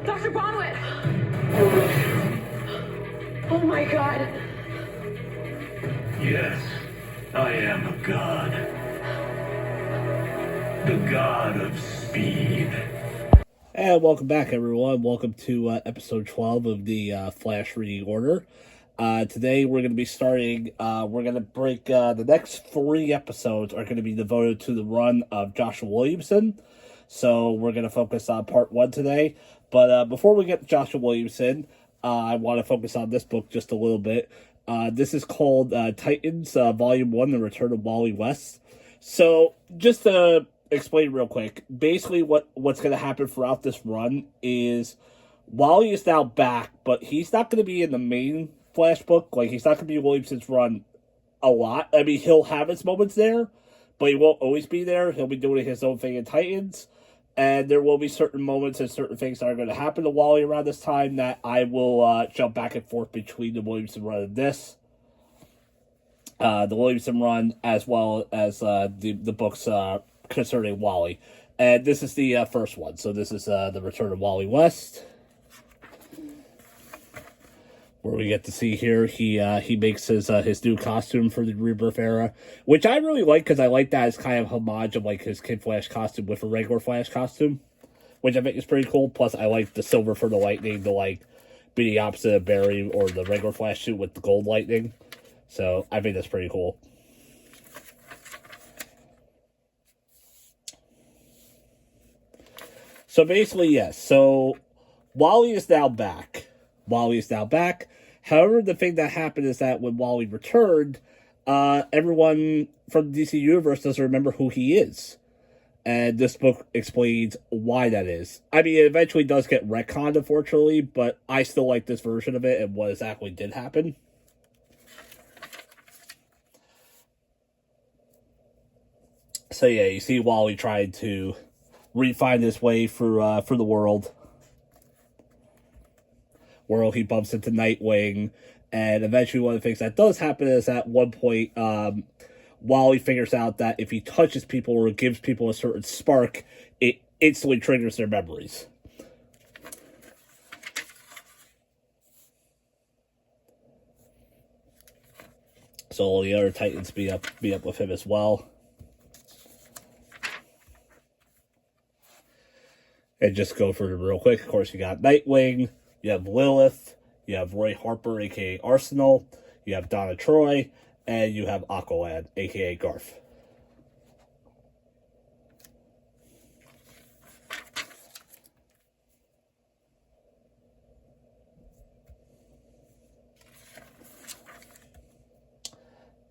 Dr. Bonwit! Oh my god. Yes, I am a god. The god of speed. And welcome back, everyone. Welcome to episode 12 of the Flash Reading Order. Today we're going to be starting, we're going to break, the next 3 episodes are going to be devoted to the run of Joshua Williamson. So we're going to focus on part 1 today. But before we get to Joshua Williamson, I want to focus on this book just a little bit. This is called Titans, Volume 1, The Return of Wally West. So just to explain real quick, basically what's going to happen throughout this run is Wally is now back, but he's not going to be in the main Flash book. Like, he's not going to be Williamson's run a lot. I mean, he'll have his moments there, but he won't always be there. He'll be doing his own thing in Titans, and there will be certain moments and certain things that are going to happen to Wally around this time that I will jump back and forth between the Williamson run and this. The Williamson run, as well as the books concerning Wally. And this is the first one. So this is The Return of Wally West, where we get to see here he makes his new costume for the Rebirth era, which I really like, because I like that as kind of homage of like his Kid Flash costume with a regular Flash costume, which I think is pretty cool. Plus, I like the silver for the lightning to like be the opposite of Barry or the regular Flash suit with the gold lightning. So I think that's pretty cool. So basically, yes. So Wally is now back. However, the thing that happened is that when Wally returned, everyone from the DC Universe doesn't remember who he is. And this book explains why that is. I mean, it eventually does get retconned, unfortunately, but I still like this version of it and what exactly did happen. So yeah, you see Wally trying to refine his way through the world. Where he bumps into Nightwing, and eventually one of the things that does happen is at one point, Wally figures out that if he touches people or gives people a certain spark, it instantly triggers their memories. So all the other Titans be up with him as well. And just go through them real quick. Of course, you got Nightwing, you have Lilith, you have Roy Harper, a.k.a. Arsenal, you have Donna Troy, and you have Aqualad, a.k.a. Garth.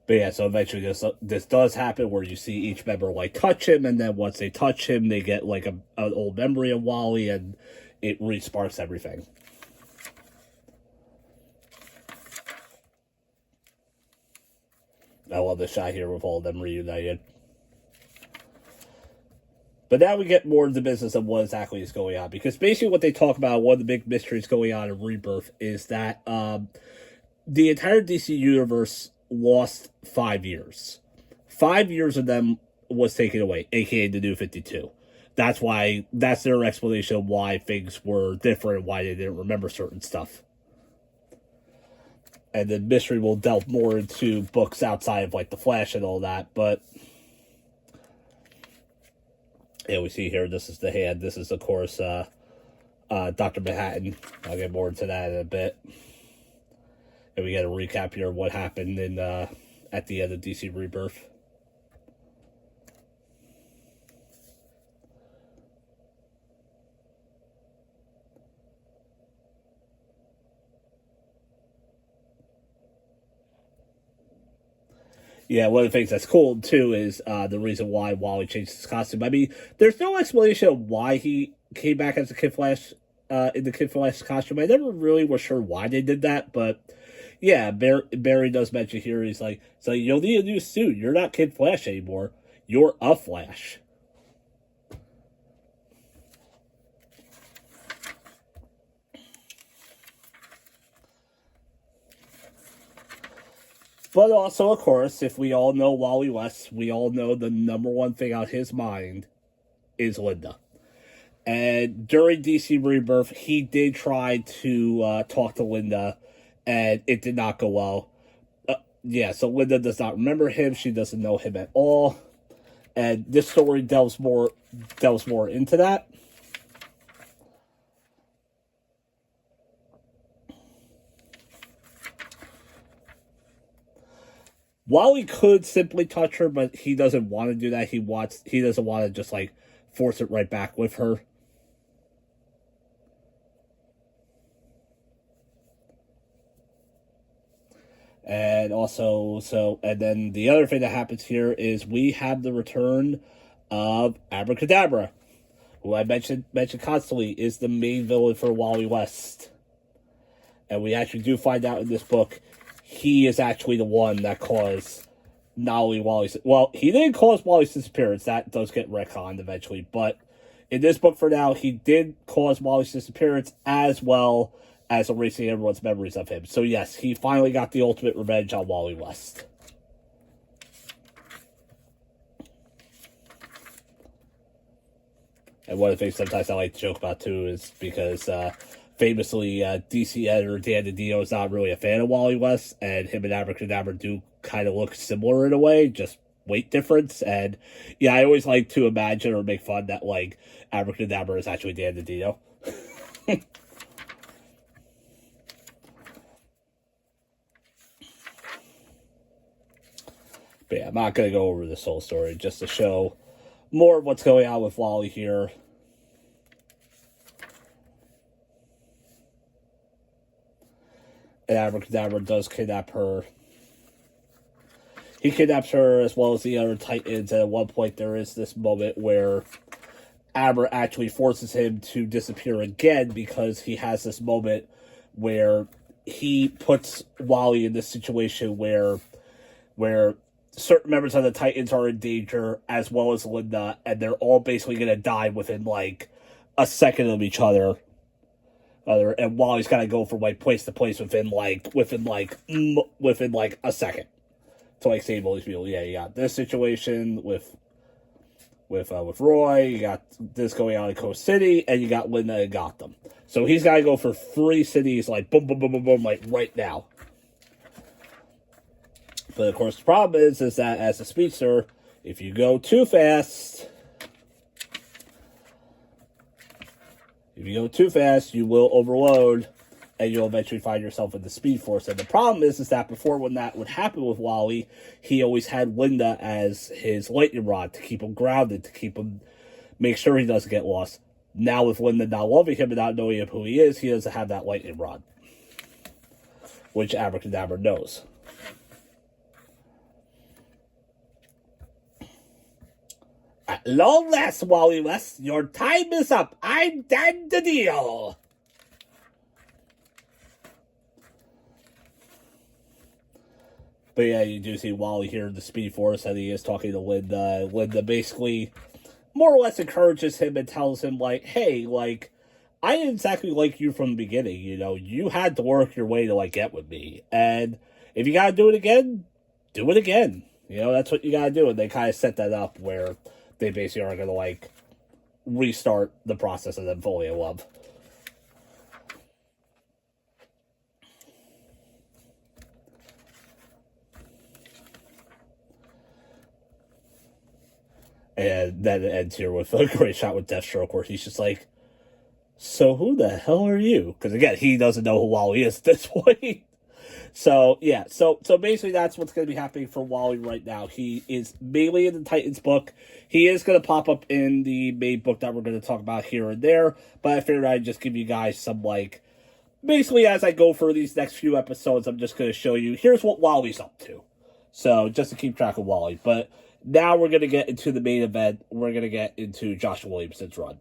But yeah, so eventually this does happen where you see each member like touch him, and then once they touch him, they get like an old memory of Wally, and it re-sparks everything. I love the shot here with all of them reunited. But now we get more into the business of what exactly is going on. Because basically what they talk about, one of the big mysteries going on in Rebirth, is that the entire DC Universe lost 5 years. 5 years of them was taken away, a.k.a. the New 52. That's their explanation of why things were different and why they didn't remember certain stuff. And the mystery will delve more into books outside of, like, The Flash and all that. But, yeah, we see here, this is the hand. This is, of course, Dr. Manhattan. I'll get more into that in a bit. And we get a recap here of what happened at the end of DC Rebirth. Yeah, one of the things that's cool, too, is the reason why Wally changed his costume. I mean, there's no explanation of why he came back as a Kid Flash, in the Kid Flash costume. I never really was sure why they did that, but yeah, Barry does mention here, he's like, so you'll need a new suit. You're not Kid Flash anymore. You're a Flash. But also, of course, if we all know Wally West, we all know the number one thing on his mind is Linda. And during DC Rebirth, he did try to talk to Linda, and it did not go well. So Linda does not remember him. She doesn't know him at all. And this story delves more into that. Wally could simply touch her, but he doesn't want to do that. He doesn't want to just like force it right back with her. And also, and then the other thing that happens here is we have the return of Abracadabra, who I mentioned constantly is the main villain for Wally West. And we actually do find out in this book, he is actually the one that caused not only Wally's... Well, he didn't cause Wally's disappearance. That does get retconned eventually. But in this book for now, he did cause Wally's disappearance as well as erasing everyone's memories of him. So yes, he finally got the ultimate revenge on Wally West. And one of the things sometimes I like to joke about too is because famously DC editor Dan DiDio is not really a fan of Wally West, and him and Abracadabra do kind of look similar in a way, just weight difference. And yeah, I always like to imagine or make fun that like Abracadabra is actually Dan DiDio. But yeah, I'm not going to go over this whole story, just to show more of what's going on with Wally here. And Abracadabra does kidnap her. He kidnaps her as well as the other Titans, and at one point there is this moment where Abra actually forces him to disappear again because he has this moment where he puts Wally in this situation where certain members of the Titans are in danger, as well as Linda, and they're all basically going to die within, like, a second of each other. And Wally's got to go from, like, place to place within a second to, like, save all these people. Yeah, you got this situation with Roy, you got this going on in Coast City, and you got Linda in Gotham. So he's got to go for 3 cities, like, boom, boom, boom, boom, boom, like, right now. But, of course, the problem is that as a speedster, if you go too fast, you will overload, and you'll eventually find yourself in the Speed Force. And the problem is that before, when that would happen with Wally, he always had Linda as his lightning rod to keep him grounded, make sure he doesn't get lost. Now, with Linda not loving him and not knowing who he doesn't have that lightning rod, which Abracadabra knows. At long last, Wally West, your time is up. I'm Dan DiDio. But yeah, you do see Wally here in the Speed Force, and he is talking to Linda. Linda basically more or less encourages him and tells him, like, hey, like, I didn't exactly like you from the beginning, you know. You had to work your way to, like, get with me. And if you gotta do it again, do it again. You know, that's what you gotta do. And they kind of set that up where they basically are going to, like, restart the process of them falling in love. And then it ends here with a great shot with Deathstroke where he's just like, so who the hell are you? Because, again, he doesn't know who Wally is at this point. So, yeah, so basically that's what's going to be happening for Wally right now. He is mainly in the Titans book. He is going to pop up in the main book that we're going to talk about here and there, but I figured I'd just give you guys some, like, basically as I go for these next few episodes, I'm just going to show you, here's what Wally's up to. So, just to keep track of Wally. But now we're going to get into the main event. We're going to get into Joshua Williamson's run.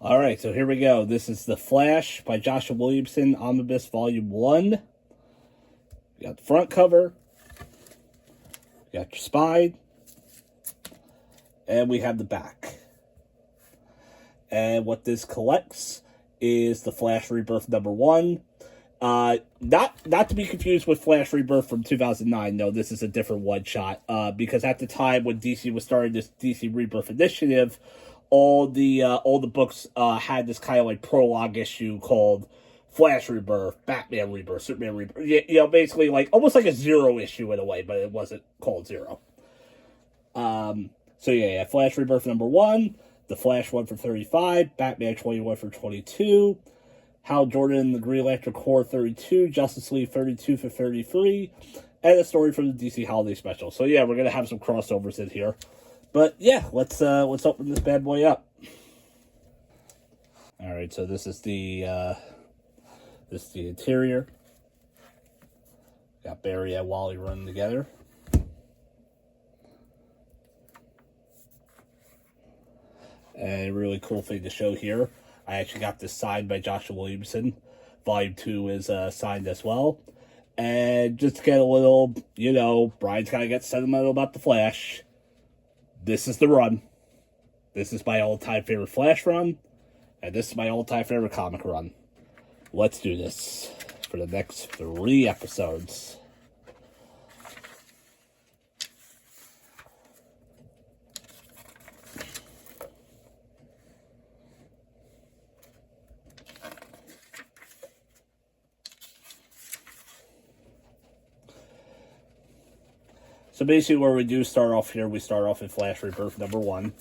Alright, so here we go. This is The Flash by Joshua Williamson Omnibus Volume 1. You got the front cover, you got your spine, and we have the back. And what this collects is the Flash Rebirth number 1. Not to be confused with Flash Rebirth from 2009. No, this is a different one-shot. Because at the time when DC was starting this DC Rebirth initiative, all the books had this kind of like prologue issue called Flash Rebirth, Batman Rebirth, Superman Rebirth. Basically like almost like a Zero issue in a way, but it wasn't called Zero. So yeah, Flash Rebirth number 1, The Flash 1 for 35, Batman 21 for 22, Hal Jordan and the Green Lantern Corps 32, Justice League 32 for 33, and a story from the DC Holiday Special. So yeah, we're gonna have some crossovers in here. But yeah, let's open this bad boy up. All right, so this is the interior. Got Barry and Wally running together. And a really cool thing to show here, I actually got this signed by Joshua Williamson. Volume 2 is signed as well. And just to get a little, Brian's got to get sentimental about the Flash. This is the run. This is my all-time favorite Flash run. And this is my all-time favorite comic run. Let's do this for the next 3 episodes. So basically where we do start off here, we start off in Flash Rebirth number 1.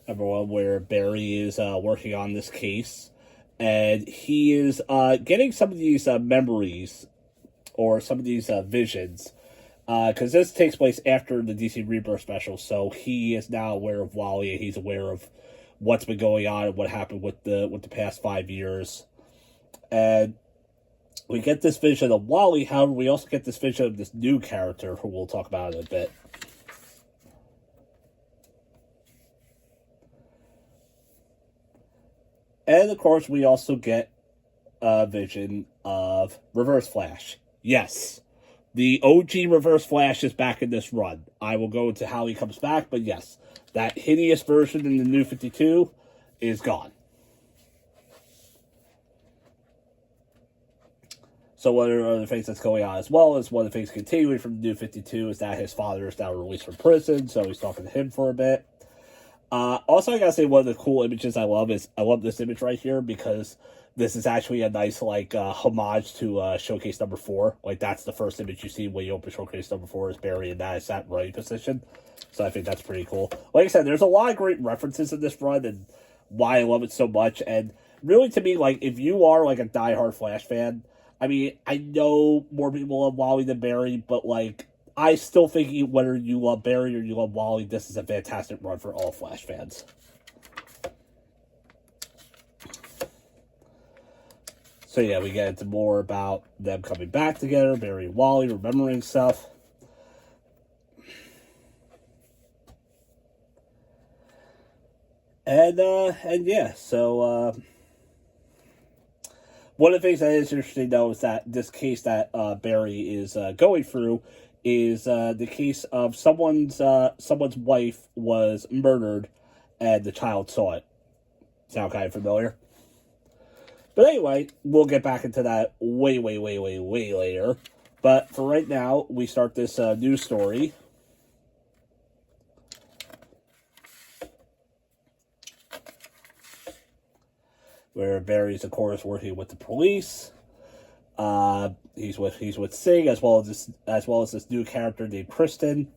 Number 1, where Barry is working on this case. And he is getting some of these memories, or some of these visions. Because this takes place after the DC Rebirth special, so he is now aware of Wally, and he's aware of what's been going on and what happened with the past 5 years. And we get this vision of Wally, however, we also get this vision of this new character, who we'll talk about in a bit. And, of course, we also get a vision of Reverse Flash. Yes, the OG Reverse Flash is back in this run. I will go into how he comes back, but yes, that hideous version in the New 52 is gone. So one of the other things that's going on as well is one of the things continuing from the New 52 is that his father is now released from prison, so he's talking to him for a bit. Also, I gotta say, one of the cool images I love is, I love this image right here, because this is actually a nice, homage to Showcase number 4. Like, that's the first image you see when you open Showcase number 4 is Barry in that sat running position. So I think that's pretty cool. Like I said, there's a lot of great references in this run, and why I love it so much. And really, to me, if you are, a diehard Flash fan, I mean, I know more people love Wally than Barry, but, I still think whether you love Barry or you love Wally, this is a fantastic run for all Flash fans. So, yeah, we get into more about them coming back together, Barry and Wally, remembering stuff. And yeah, so, one of the things that is interesting, though, is that this case that Barry is going through is the case of someone's wife was murdered, and the child saw it. Sound kind of familiar? But anyway, we'll get back into that way later. But for right now, we start this news story. Where Barry's, of course, working with the police. He's with Sing, as well as this new character named Kristen,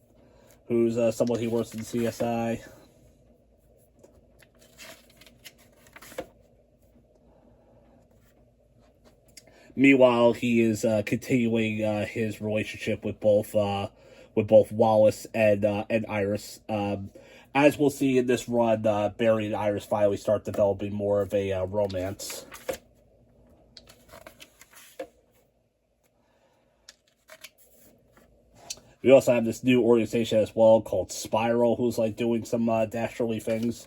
who's someone he works in CSI. Meanwhile, he is continuing his relationship with both Wallace and Iris. As we'll see in this run, Barry and Iris finally start developing more of a romance. We also have this new organization as well called Spiral, who's doing some dastardly things.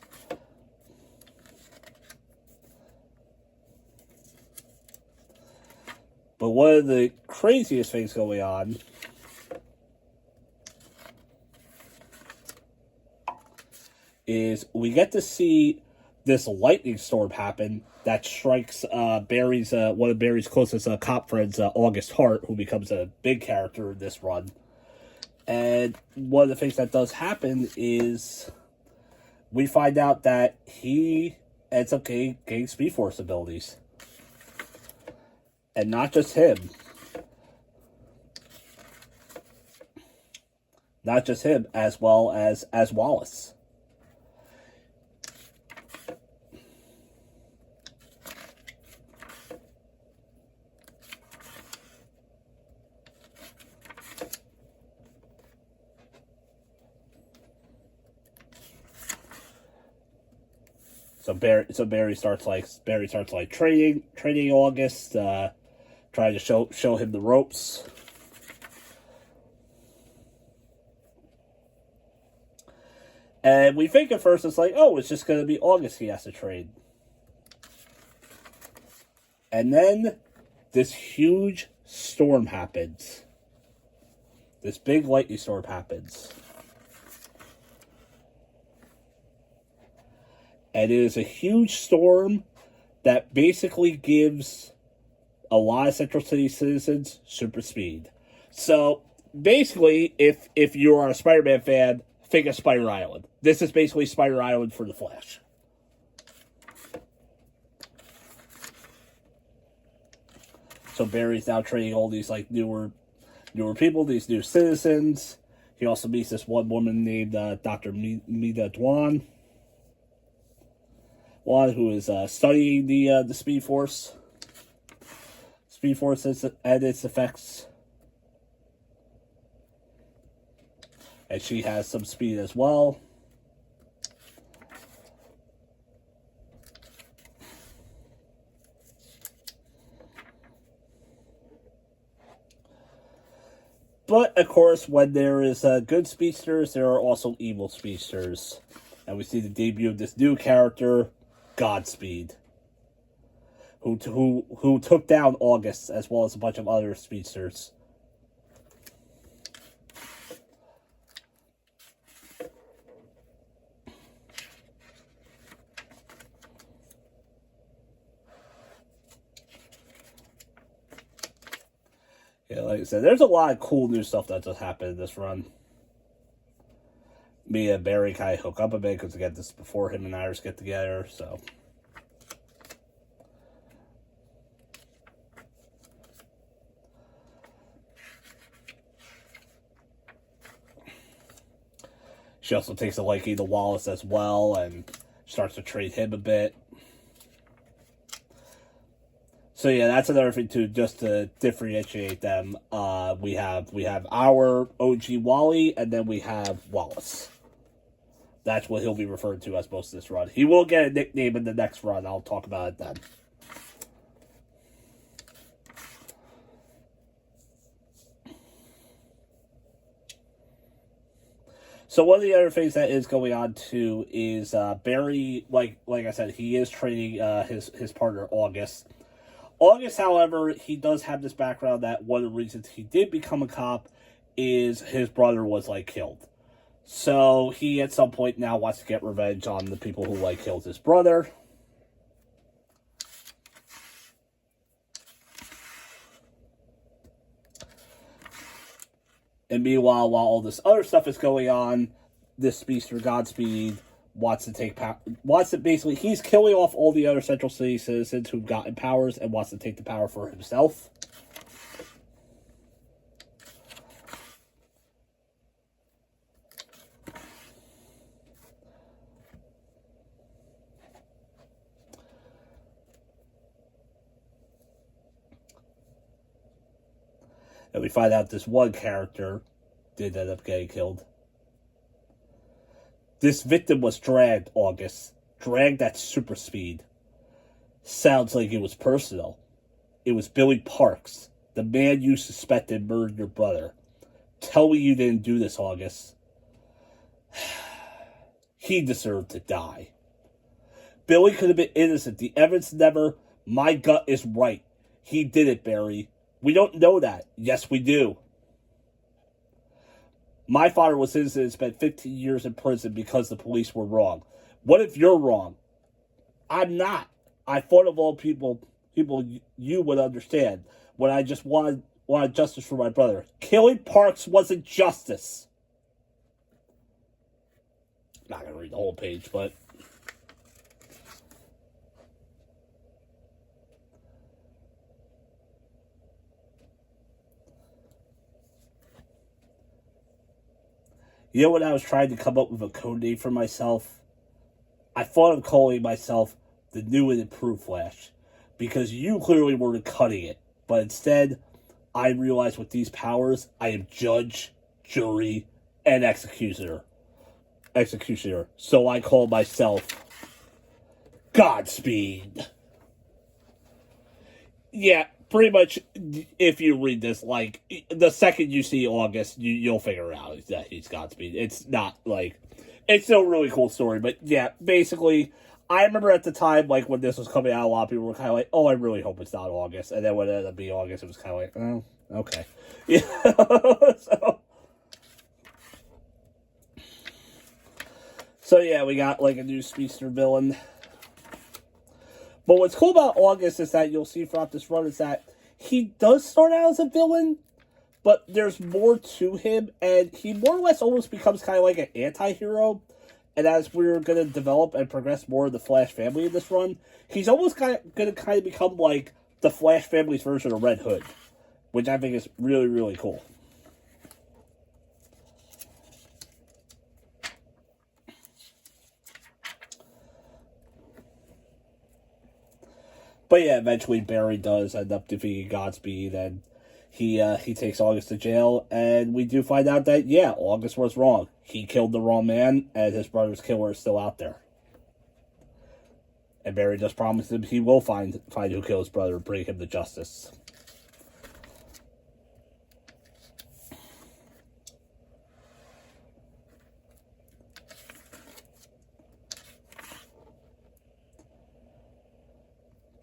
But one of the craziest things going on is we get to see this lightning storm happen that strikes Barry's one of Barry's closest cop friends, August Hart, who becomes a big character in this run. And one of the things that does happen is we find out that he ends up getting Speed Force abilities. And not just him. Not just him, as well as Wallace. So Barry starts training August, trying to show him the ropes. And we think at first it's like, oh, it's just going to be August he has to train. And then this huge storm happens. This big lightning storm happens. And it is a huge storm that basically gives a lot of Central City citizens super speed. So basically, if you're a Spider-Man fan, think of Spider Island. This is basically Spider Island for the Flash. So Barry's now training all these like newer people, these new citizens. He also meets this one woman named Dr. Mida Dwan, who is studying the Speed Force. Speed Force and its effects. And she has some speed as well. But, of course, when there is good speedsters, there are also evil speedsters. And we see the debut of this new character, Godspeed, who took down August as well as a bunch of other speedsters. Yeah, like I said, there's a lot of cool new stuff that just happened in this run. Me and Barry kind of hook up a bit because again, this is before him and Iris get together, so. She also takes a liking to Wallace as well and starts to trade him a bit. So yeah, that's another thing too, just to differentiate them. We have our OG Wally, and then we have Wallace. That's what he'll be referred to as most of this run. He will get a nickname in the next run. I'll talk about it then. So one of the other things that is going on too is Barry, like I said, he is training his partner August. August, however, he does have this background that one of the reasons he did become a cop is his brother was killed. So he at some point now wants to get revenge on the people who killed his brother. And meanwhile, while all this other stuff is going on, this speedster Godspeed wants to take power. Basically, he's killing off all the other Central City citizens who've gotten powers and wants to take the power for himself. And we find out this one character did end up getting killed. This victim was dragged, August. Dragged at super speed. Sounds like it was personal. It was Billy Parks, the man you suspected murdered your brother. Tell me you didn't do this, August. He deserved to die. Billy could have been innocent. The evidence never... My gut is right. He did it, Barry. We don't know that. Yes, we do. My father was innocent and spent 15 years in prison because the police were wrong. What if you're wrong? I'm not. I thought of all people you would understand when I just wanted justice for my brother. Killing Parks wasn't justice. not going to read the whole page, but... You know, when I was trying to come up with a code name for myself, I thought of calling myself the New and Improved Flash, because you clearly were cutting it, but instead, I realized with these powers, I am judge, jury, and executioner. So I call myself Godspeed. Yeah, pretty much, if you read this, like, the second you see August, you'll figure out that he's Godspeed. It's not, like, it's still a really cool story, but yeah, basically, I remember at the time, like, when this was coming out, a lot of people were kind of like, oh, I really hope it's not August, and then when it ended up being August, it was kind of like, oh, okay. Yeah, so yeah, we got, like, a new speedster villain. But what's cool about August is that you'll see throughout this run is that he does start out as a villain, but there's more to him, and he more or less almost becomes kind of like an anti-hero. And as we're going to develop and progress more of the Flash family in this run, he's almost going to become like the Flash family's version of Red Hood, which I think is really, really cool. But yeah, eventually Barry does end up defeating Godspeed, and he takes August to jail, and we do find out that, yeah, August was wrong. He killed the wrong man, and his brother's killer is still out there. And Barry just promised him he will find who killed his brother and bring him to justice.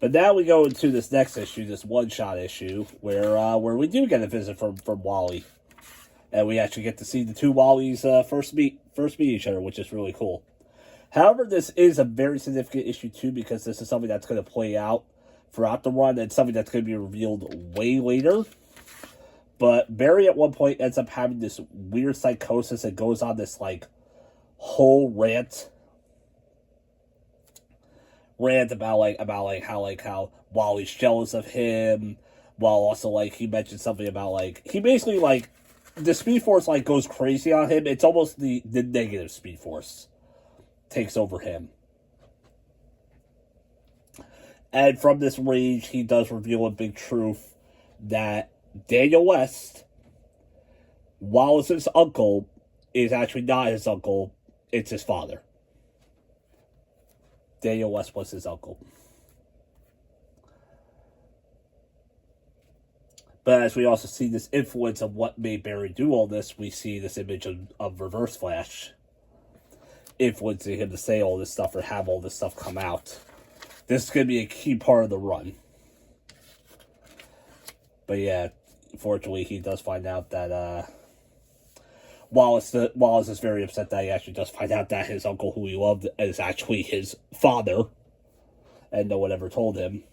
But now we go into this next issue, this one-shot issue, where we do get a visit from Wally. And we actually get to see the two Wallies first meet each other, which is really cool. However, this is a very significant issue, too, because this is something that's going to play out throughout the run, and something that's going to be revealed way later. But Barry, at one point, ends up having this weird psychosis and goes on this, like, whole rant about how Wally's jealous of him, while also, like, he mentioned something about, like, he basically, like, the Speed Force, like, goes crazy on him. It's almost the negative Speed Force takes over him. And from this rage, he does reveal a big truth that Daniel West, Wallace's uncle, is actually not his uncle, it's his father. Daniel West was his uncle. But as we also see this influence of what made Barry do all this, we see this image of Reverse Flash influencing him to say all this stuff or have all this stuff come out. This is going to be a key part of the run. But yeah, fortunately, he does find out that Wallace is very upset that he actually does find out that his uncle, who he loved, is actually his father, and no one ever told him.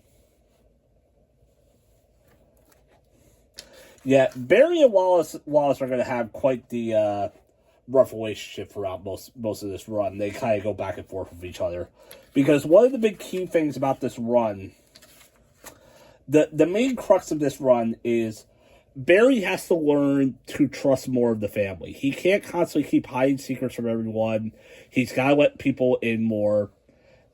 Yeah, Barry and Wallace are going to have quite the rough relationship throughout most of this run. They kind of go back and forth with each other. Because one of the big key things about this run, the main crux of this run is Barry has to learn to trust more of the family. He can't constantly keep hiding secrets from everyone. He's got to let people in more.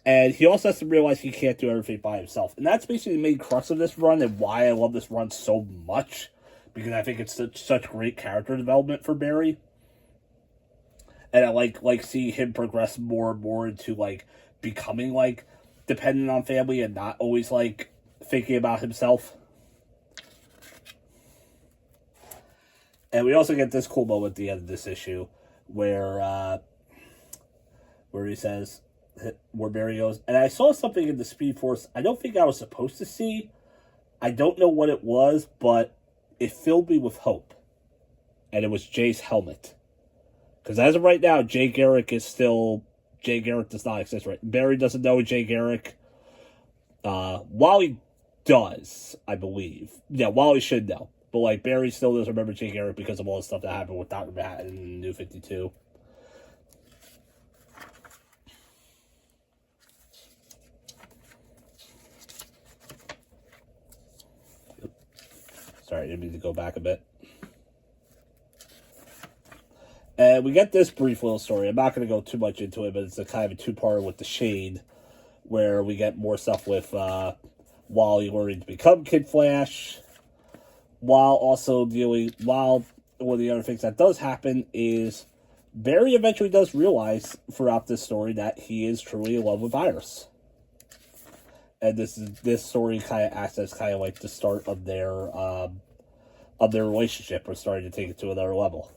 And he also has to realize he can't do everything by himself. And that's basically the main crux of this run and why I love this run so much. Because I think it's such great character development for Barry. And I like see him progress more and more into, like, becoming, like, dependent on family and not always, like, thinking about himself. And we also get this cool moment at the end of this issue where he says, where Barry goes, and I saw something in the Speed Force I don't think I was supposed to see. I don't know what it was, but it filled me with hope. And it was Jay's helmet. Because as of right now, Jay Garrick does not exist, right? Barry doesn't know Jay Garrick. Wally does, I believe. Yeah, Wally should know. But, like, Barry still doesn't remember Jay Garrick because of all the stuff that happened with Dr. Manhattan and New 52. Sorry, I didn't mean to go back a bit. And we get this brief little story. I'm not going to go too much into it, but it's a kind of a two-parter with the Shade, where we get more stuff with Wally learning to become Kid Flash, while also while one of the other things that does happen is Barry eventually does realize throughout this story that he is truly in love with Iris. And this story kind of acts as kind of like the start of their relationship, or starting to take it to another level.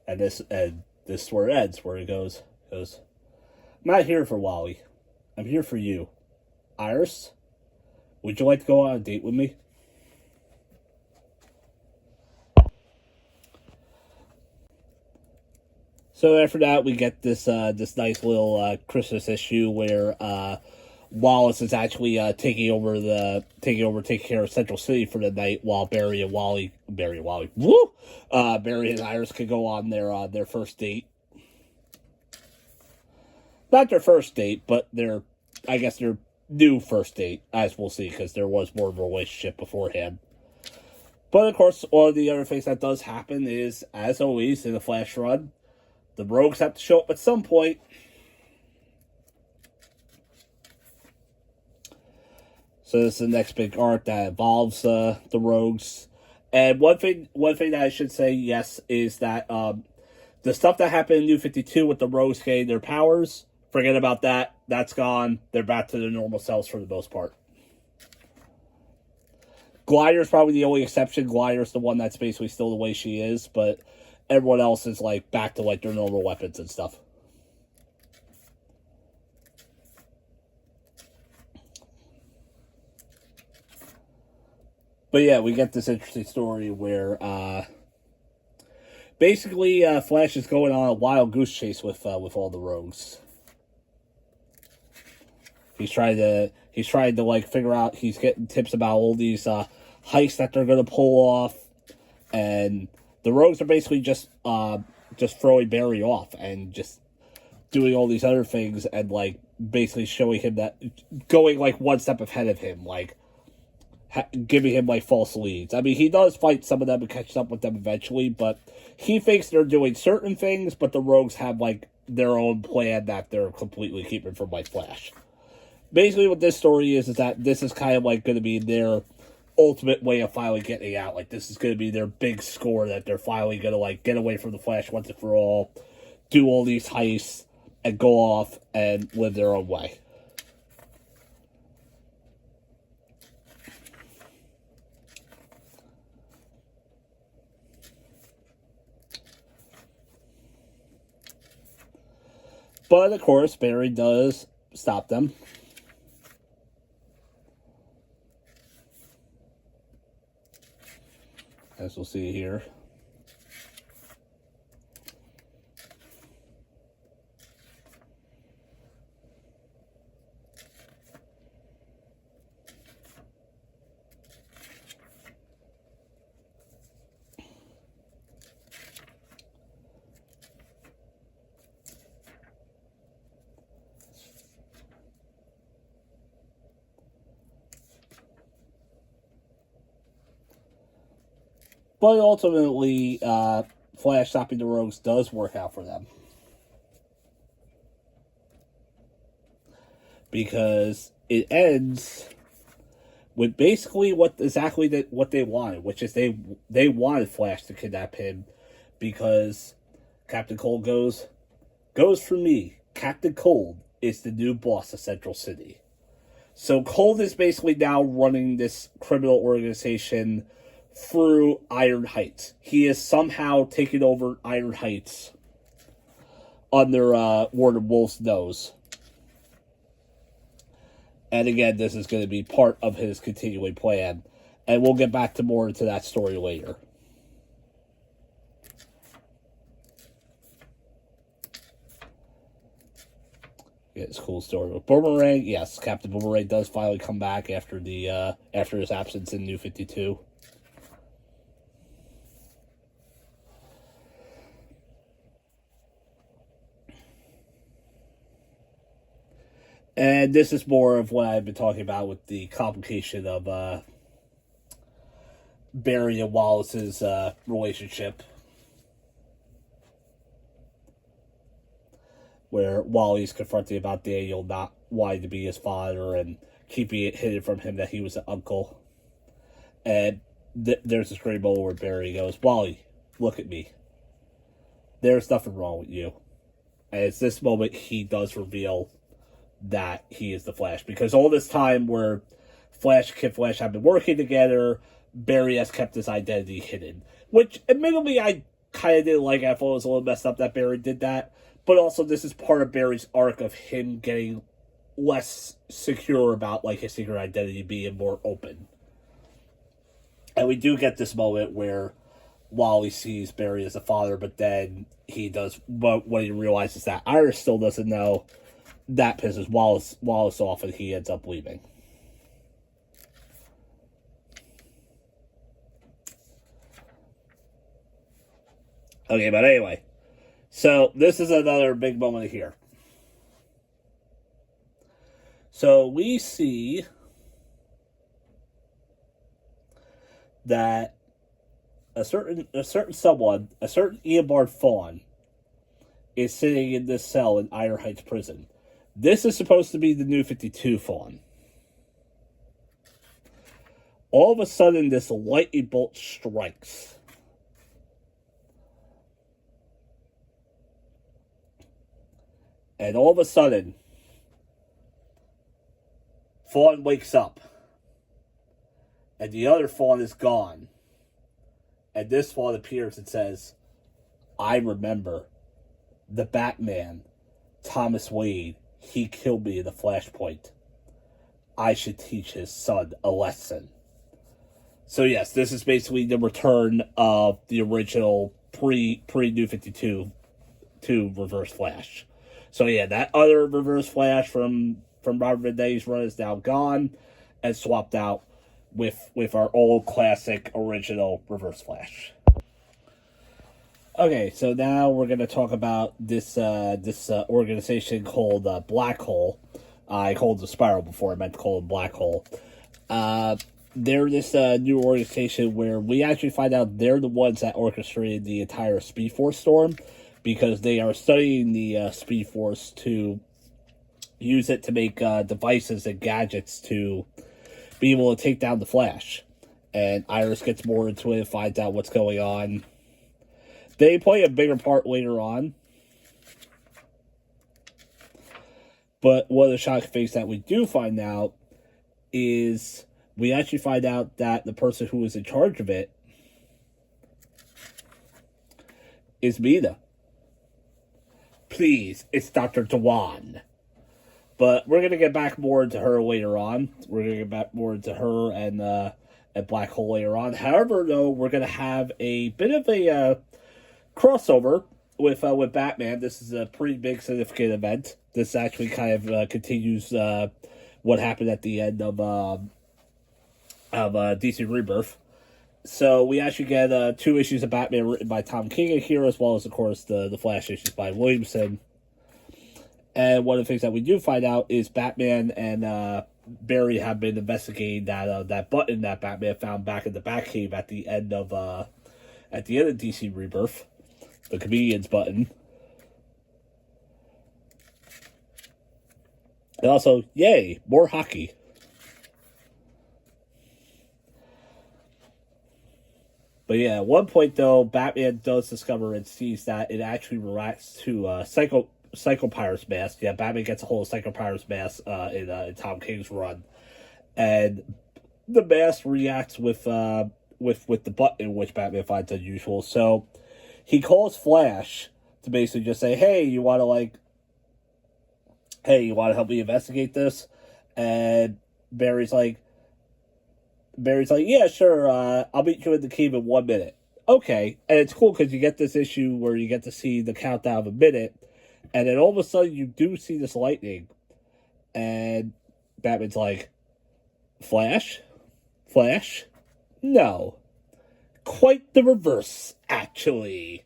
And this is where it ends, where he goes, I'm not here for Wally. I'm here for you. Iris, would you like to go on a date with me? So after that, we get this nice little Christmas issue where Wallace is actually taking care of Central City for the night, while Barry and Iris could go on their first date. Not their first date, but their new first date, as we'll see, because there was more of a relationship beforehand. But of course, one of the other things that does happen is, as always in the Flash run, the Rogues have to show up at some point. So this is the next big arc that involves the Rogues. And one thing that I should say, yes, is that the stuff that happened in New 52 with the Rogues getting their powers, forget about that. That's gone. They're back to their normal selves for the most part. Glider's probably the only exception. Glider's the one that's basically still the way she is, but everyone else is like back to like their normal weapons and stuff. But yeah, we get this interesting story where basically Flash is going on a wild goose chase with all the Rogues. He's trying to like figure out. He's getting tips about all these heists that they're gonna pull off, and the Rogues are basically just throwing Barry off and just doing all these other things, and like basically showing him that going like one step ahead of him, like giving him like false leads. I mean, he does fight some of them and catches up with them eventually, but he thinks they're doing certain things, but the Rogues have like their own plan that they're completely keeping from like Flash. Basically, what this story is that this is kind of like going to be their ultimate way of finally getting out. Like, this is going to be their big score that they're finally going to like get away from the Flash once and for all, do all these heists, and go off and live their own way. But of course, Barry does stop them. As we'll see here. But ultimately, Flash stopping the Rogues does work out for them. Because it ends with basically what they wanted, which is they wanted Flash to kidnap him because Captain Cold goes for me. Captain Cold is the new boss of Central City. So Cold is basically now running this criminal organization through Iron Heights. He is somehow taking over Iron Heights under Warden Wolf's nose. And again, this is going to be part of his continuing plan. And we'll get back to more into that story later. Yeah, it's a cool story with Boomerang. Yes, Captain Boomerang does finally come back after his absence in New 52. And this is more of what I've been talking about with the complication of Barry and Wallace's relationship. Where Wally's confronting about Daniel not wanting to be his father and keeping it hidden from him that he was an uncle. And there's this great moment where Barry goes, Wally, look at me. There's nothing wrong with you. And it's this moment he does reveal that he is the Flash. Because all this time where Flash and Kid Flash have been working together, Barry has kept his identity hidden. Which, admittedly, I kind of didn't like. I thought it was a little messed up that Barry did that. But also, this is part of Barry's arc of him getting less secure about, like, his secret identity being more open. And we do get this moment where Wally sees Barry as a father, but then he does, but when he realizes that Iris still doesn't know, that pisses Wallace off, and he ends up leaving. Okay, but anyway, so this is another big moment here. So we see that a certain Eobard Fawn is sitting in this cell in Iron Heights prison. This is supposed to be the New 52 Fawn. All of a sudden, this lightning bolt strikes. And all of a sudden, Fawn wakes up. And the other Fawn is gone. And this Fawn appears and says, I remember the Batman, Thomas Wade, he killed me in the Flashpoint. I should teach his son a lesson. So yes, this is basically the return of the original pre-New 52 to Reverse Flash. So yeah, that other Reverse Flash from Robert Vendetti's run is now gone and swapped out with our old classic original Reverse Flash. Okay, so now we're going to talk about this organization called Black Hole. I called it the Spiral before, I meant to call it Black Hole. They're this new organization where we actually find out they're the ones that orchestrated the entire Speed Force storm, because they are studying the Speed Force to use it to make devices and gadgets to be able to take down the Flash. And Iris gets more into it and finds out what's going on. They play a bigger part later on. But one of the shocking things that we do find out is we actually find out that the person who is in charge of it is Mina. Please, it's Dr. Dewan. But we're going to get back more into her later on. We're going to get back more into her and Black Hole later on. However, though, we're going to have a bit of a crossover with Batman. This is a pretty big, significant event. This actually kind of continues what happened at the end of DC Rebirth. So we actually get 2 issues of Batman written by Tom King here, as well as, of course, the Flash issues by Williamson. And one of the things that we do find out is Batman and Barry have been investigating that button that Batman found back in the Batcave at the end of DC Rebirth, the Comedians button. And also, yay, more hockey. But yeah, at one point though, Batman does discover and sees that it actually reacts to Psycho-Pirate's mask. Yeah, Batman gets a hold of Psycho-Pirate's mask in Tom King's run, and the mask reacts with the button, which Batman finds unusual. So he calls Flash to basically just say, "Hey, you want to help me investigate this?" And Barry's like, "Yeah, sure. I'll meet you in the cave in 1 minute." Okay, and it's cool because you get this issue where you get to see the countdown of a minute. And then all of a sudden, you do see this lightning. And Batman's like, Flash? No. Quite the reverse, actually.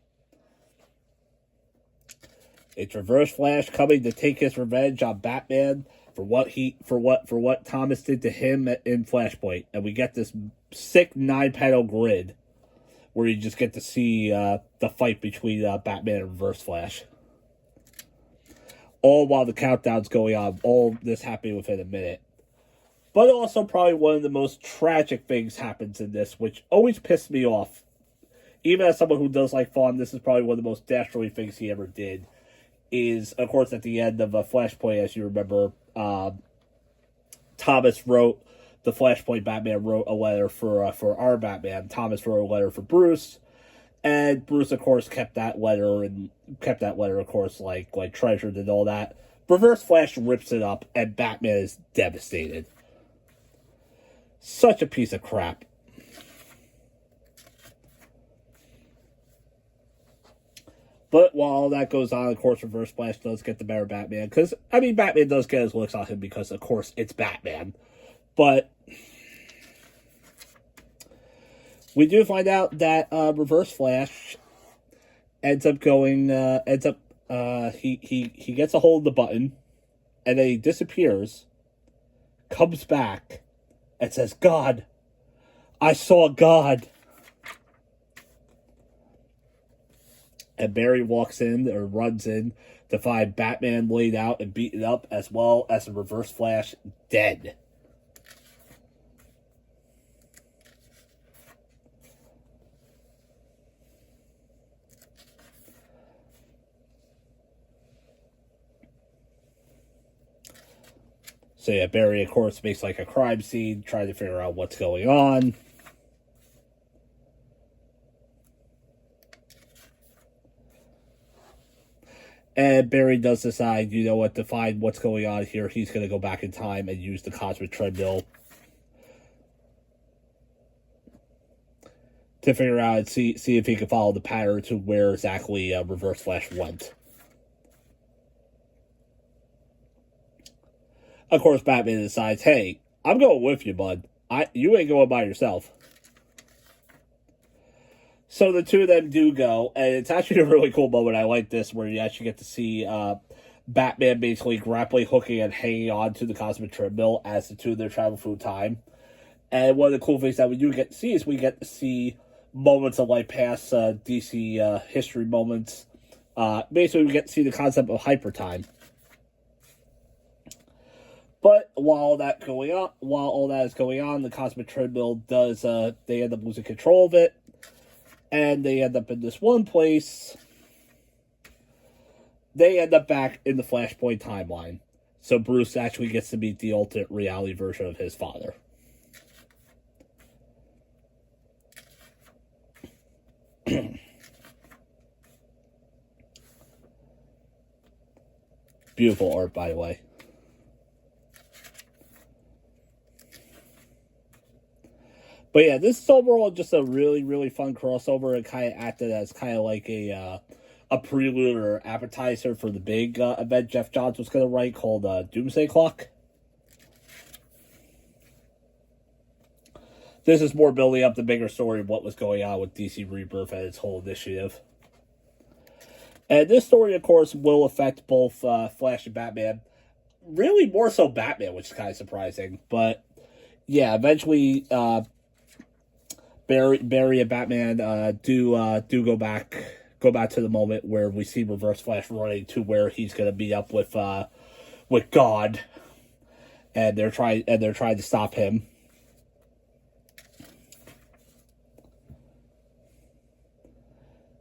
It's Reverse Flash coming to take his revenge on Batman for what Thomas did to him in Flashpoint, and we get this sick 9-panel grid where you just get to see the fight between Batman and Reverse Flash. All while the countdown's going on, all this happening within a minute. But also probably one of the most tragic things happens in this, which always pissed me off. Even as someone who does like Fawn, this is probably one of the most dastardly things he ever did. Is, of course, at the end of Flashpoint, as you remember, Thomas wrote, the Flashpoint Batman wrote a letter for our Batman. Thomas wrote a letter for Bruce. And Bruce, of course, kept that letter, of course, like treasured and all that. Reverse Flash rips it up, and Batman is devastated. Such a piece of crap. But while all that goes on, of course, Reverse Flash does get the better Batman. Because, I mean, Batman does get his looks on him because, of course, it's Batman. But we do find out that Reverse Flash ends up he gets a hold of the button, and then he disappears, comes back, and says, "God, I saw God." And Barry walks in, or runs in, to find Batman laid out and beaten up, as well as the Reverse Flash dead. So yeah, Barry, of course, makes like a crime scene, trying to figure out what's going on. And Barry does decide, you know what, to find what's going on here, he's going to go back in time and use the cosmic treadmill to figure out and see if he can follow the pattern to where exactly Reverse Flash went. Of course, Batman decides, hey, I'm going with you, bud. You ain't going by yourself. So the two of them do go, and it's actually a really cool moment. I like this, where you actually get to see Batman basically grappling, hooking, and hanging on to the cosmic treadmill as the two of them travel through time. And one of the cool things that we do get to see is we get to see moments of like past DC history moments. Basically, we get to see the concept of hyper time. But while all that is going on, the cosmic treadmill does they end up losing control of it, and they end up in this one place. They end up back in the Flashpoint timeline, so Bruce actually gets to meet the alternate reality version of his father. Beautiful art, by the way. But yeah, this is overall just a really, really fun crossover. It kind of acted as kind of like a prelude or appetizer for the big event Jeff Johns was going to write called Doomsday Clock. This is more building up the bigger story of what was going on with DC Rebirth and its whole initiative. And this story, of course, will affect both Flash and Batman. Really more so Batman, which is kind of surprising. But yeah, eventually Barry and Batman do go back to the moment where we see Reverse Flash running to where he's going to meet up with God, and they're trying to stop him.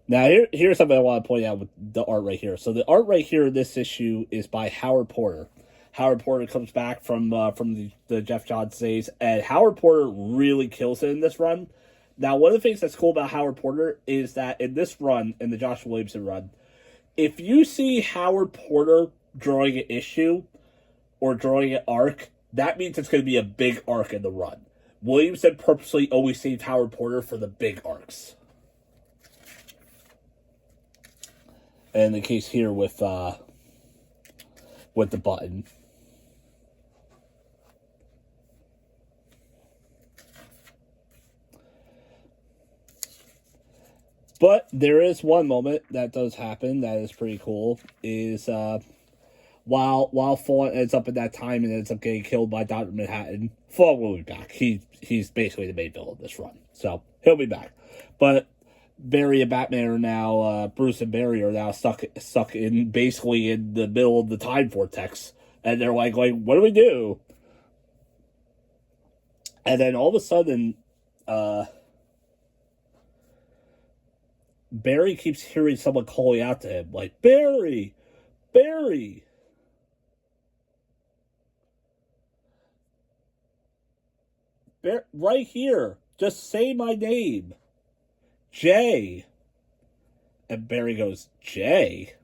Now here's something I want to point out with the art right here. So the art right here in this issue is by Howard Porter. Howard Porter comes back from the Jeff Johns days, and Howard Porter really kills it in this run. Now, one of the things that's cool about Howard Porter is that in this run, in the Joshua Williamson run, if you see Howard Porter drawing an issue or drawing an arc, that means it's going to be a big arc in the run. Williamson purposely always saved Howard Porter for the big arcs. And the case here with the button. But there is one moment that does happen that is pretty cool. Is while Fawn ends up in that time and ends up getting killed by Dr. Manhattan, Fawn will be back. He's basically the main villain of this run, so he'll be back. But Barry and Batman are now Bruce and Barry are now stuck in basically in the middle of the time vortex, and they're like, what do we do? And then all of a sudden, Barry keeps hearing someone calling out to him, like, Barry, Barry. Right here, just say my name, Jay. And Barry goes, Jay?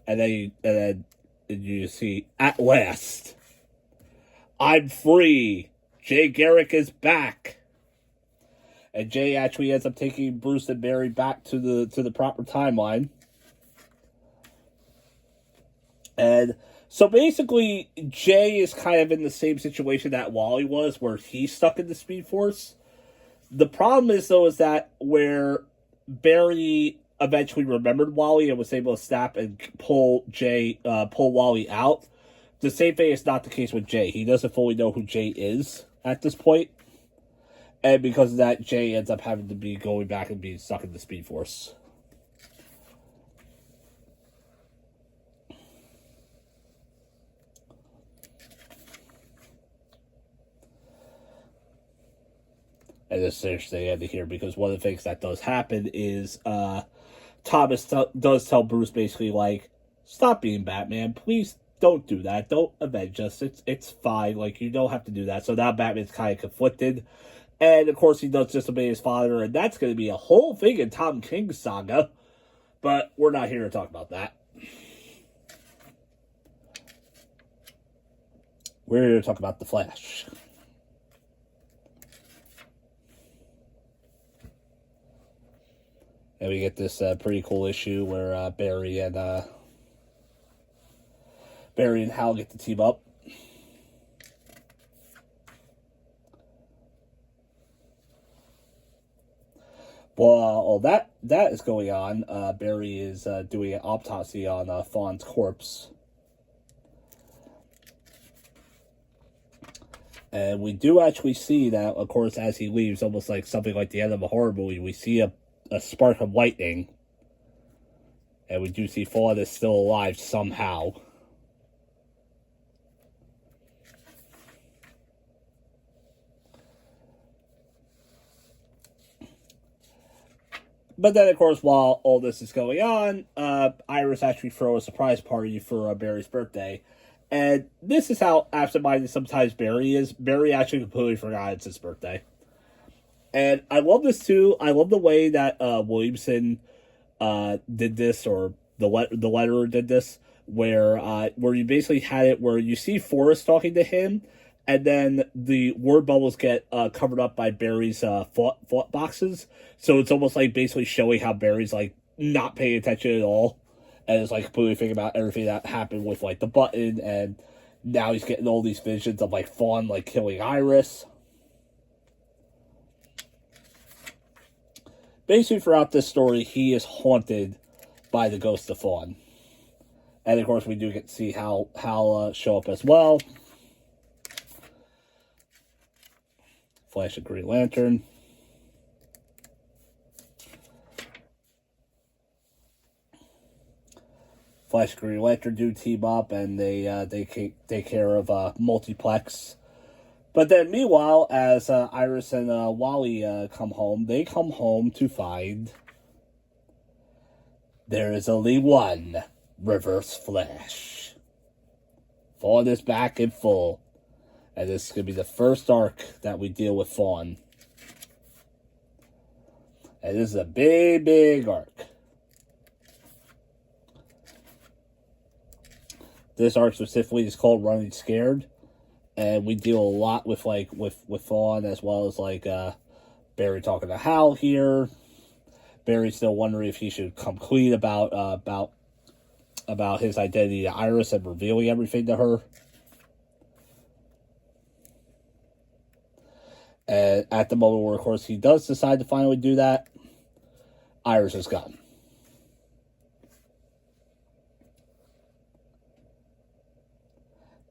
And then you see, at last, I'm free. Jay Garrick is back. And Jay actually ends up taking Bruce and Barry back to the proper timeline. And so basically, Jay is kind of in the same situation that Wally was, where he's stuck in the Speed Force. The problem is, though, is that where Barry eventually remembered Wally and was able to snap and pull Wally out, the same thing is not the case with Jay. He doesn't fully know who Jay is at this point. And because of that, Jay ends up having to be going back and being stuck in the Speed Force. And this is interesting end here, because one of the things that does happen is Thomas does tell Bruce basically, like, stop being Batman. Please don't do that. Don't avenge us. It's fine. Like, you don't have to do that. So now Batman's kind of conflicted. And, of course, he does disobey his father, and that's going to be a whole thing in Tom King's saga. But we're not here to talk about that. We're here to talk about The Flash. And we get this pretty cool issue where Barry and Hal get to team up. Well, that is going on. Barry is doing an autopsy on Fawn's corpse. And we do actually see that, of course, as he leaves, almost like something like the end of a horror movie, we see a spark of lightning. And we do see Fawn is still alive somehow. But then, of course, while all this is going on, Iris actually throws a surprise party for Barry's birthday. And this is how absent-minded sometimes Barry is. Barry actually completely forgot it's his birthday. And I love this, too. I love the way that Williamson did this, or the letterer did this, where you basically had it where you see Forrest talking to him, and then the word bubbles get covered up by Barry's thought boxes. So it's almost like basically showing how Barry's, like, not paying attention at all. And is, like, completely thinking about everything that happened with, like, the button. And now he's getting all these visions of, like, Fawn, like, killing Iris. Basically, throughout this story, he is haunted by the ghost of Fawn. And, of course, we do get to see Hal show up as well. Flash and Green Lantern. Flash and Green Lantern do team up, and they take care of Multiplex. But then, meanwhile, as Iris and Wally come home, they come home to find there is only one Reverse Flash. Fawn is back in full. And this is going to be the first arc that we deal with Fawn. And this is a big, big arc. This arc specifically is called Running Scared. And we deal a lot with Fawn, as well as Barry talking to Hal here. Barry's still wondering if he should come clean about his identity to Iris and revealing everything to her. And at the moment where, of course, he does decide to finally do that, Iris is gone.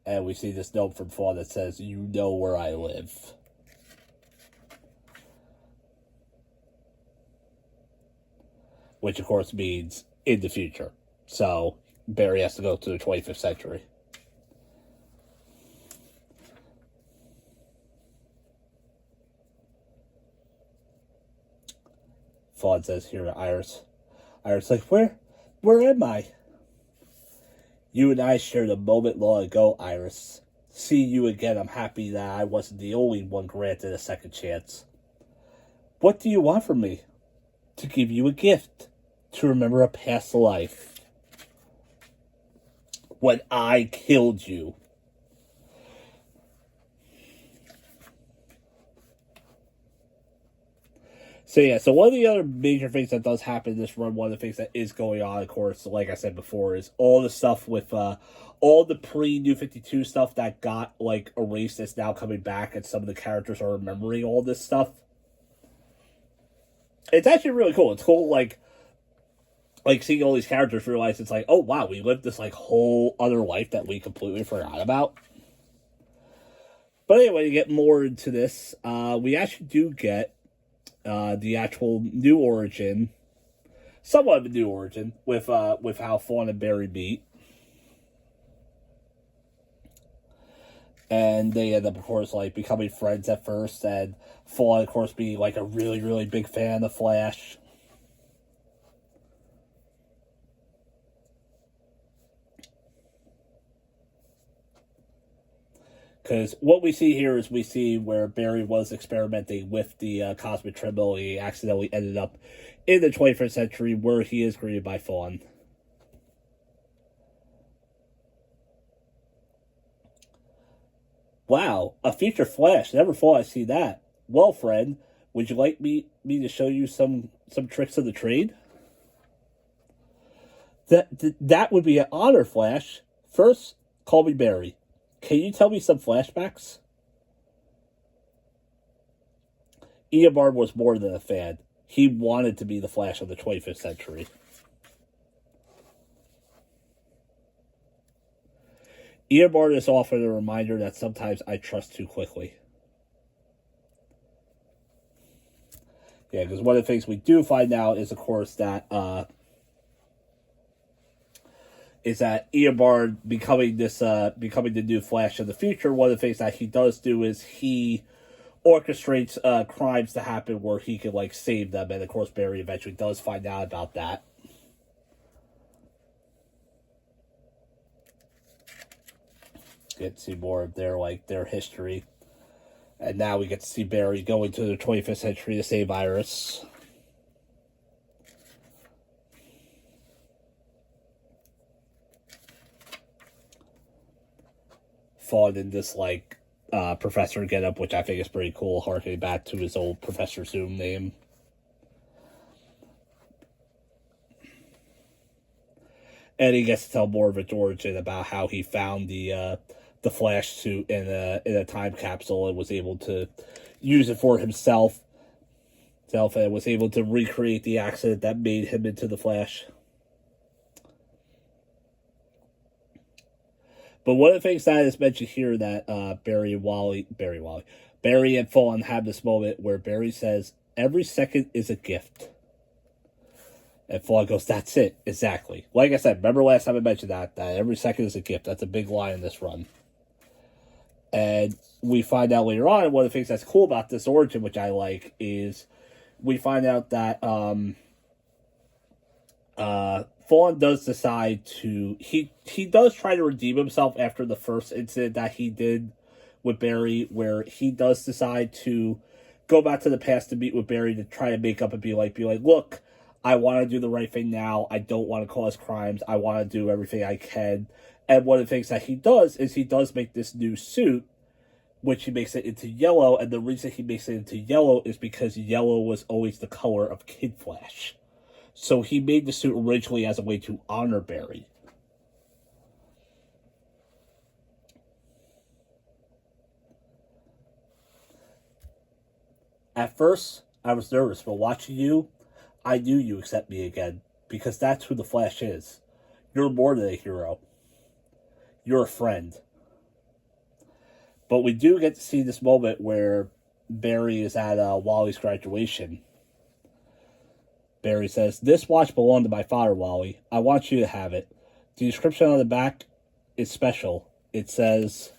And we see this note from Fawn that says, "You know where I live." Which, of course, means in the future. So, Barry has to go to the 25th century. Fawn says here to Iris. Iris like, where am I? You and I shared a moment long ago, Iris. Seeing you again, I'm happy that I wasn't the only one granted a second chance. What do you want from me? To give you a gift. To remember a past life. When I killed you. So one of the other major things that does happen in this run, one of the things that is going on, of course, like I said before, is all the stuff with all the pre-New 52 stuff that got, like, erased is now coming back, and some of the characters are remembering all this stuff. It's actually really cool. It's cool, like seeing all these characters realize it's like, oh, wow, we lived this, like, whole other life that we completely forgot about. But anyway, to get more into this, we actually do get the actual new origin, somewhat of a new origin, with how Fawn and Barry meet. And they end up, of course, like, becoming friends at first, and Fawn, of course, being, like, a really, really big fan of Flash. Because what we see here is we see where Barry was experimenting with the Cosmic Trimble. He accidentally ended up in the 21st century where he is greeted by Fawn. Wow, a future Flash. Never thought I'd see that. Well, friend, would you like me to show you some tricks of the trade? That would be an honor, Flash. First, call me Barry. Can you tell me some flashbacks? Eobard was more than a fan. He wanted to be the Flash of the 25th century. Eobard is often a reminder that sometimes I trust too quickly. Yeah, because one of the things we do find out is, of course, that Eobard becoming the new Flash of the future. One of the things that he does do is he orchestrates crimes to happen where he can, like, save them, and of course Barry eventually does find out about that. Get to see more of their history, and now we get to see Barry going to the 25th century to save Iris. Fawn in this, like, Professor getup, which I think is pretty cool, harkening back to his old Professor Zoom name. And he gets to tell more of its origin about how he found the Flash suit in a time capsule and was able to use it for himself. And was able to recreate the accident that made him into the Flash. But one of the things that is mentioned here that Barry and Fawn have this moment where Barry says, "Every second is a gift." And Fawn goes, "That's it, exactly." Like I said, remember last time I mentioned that every second is a gift. That's a big line in this run. And we find out later on, and one of the things that's cool about this origin, which I like, is we find out that Fawn does decide to... He does try to redeem himself after the first incident that he did with Barry, where he does decide to go back to the past to meet with Barry to try to make up and be like, look, I want to do the right thing now. I don't want to cause crimes. I want to do everything I can. And one of the things that he does is he does make this new suit, which he makes it into yellow. And the reason he makes it into yellow is because yellow was always the color of Kid Flash. So he made the suit originally as a way to honor Barry. At first, I was nervous, but watching you, I knew you accept me again, because that's who the Flash is. You're more than a hero. You're a friend. But we do get to see this moment where Barry is at Wally's graduation. Barry says, "This watch belonged to my father, Wally. I want you to have it. The description on the back is special. It says,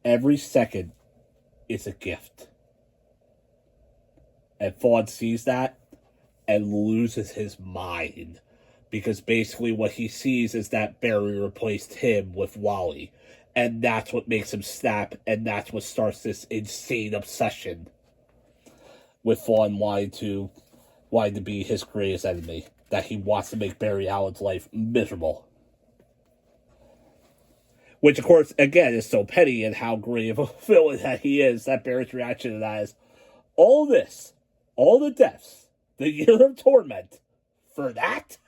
every second is a gift." And Fawn sees that and loses his mind. Because basically what he sees is that Barry replaced him with Wally. And that's what makes him snap, and that's what starts this insane obsession with Fawn wanting to be his greatest enemy. That he wants to make Barry Allen's life miserable. Which, of course, again, is so petty and how great of a villain that he is, that Barry's reaction to that is, all this, all the deaths, the year of torment, for that?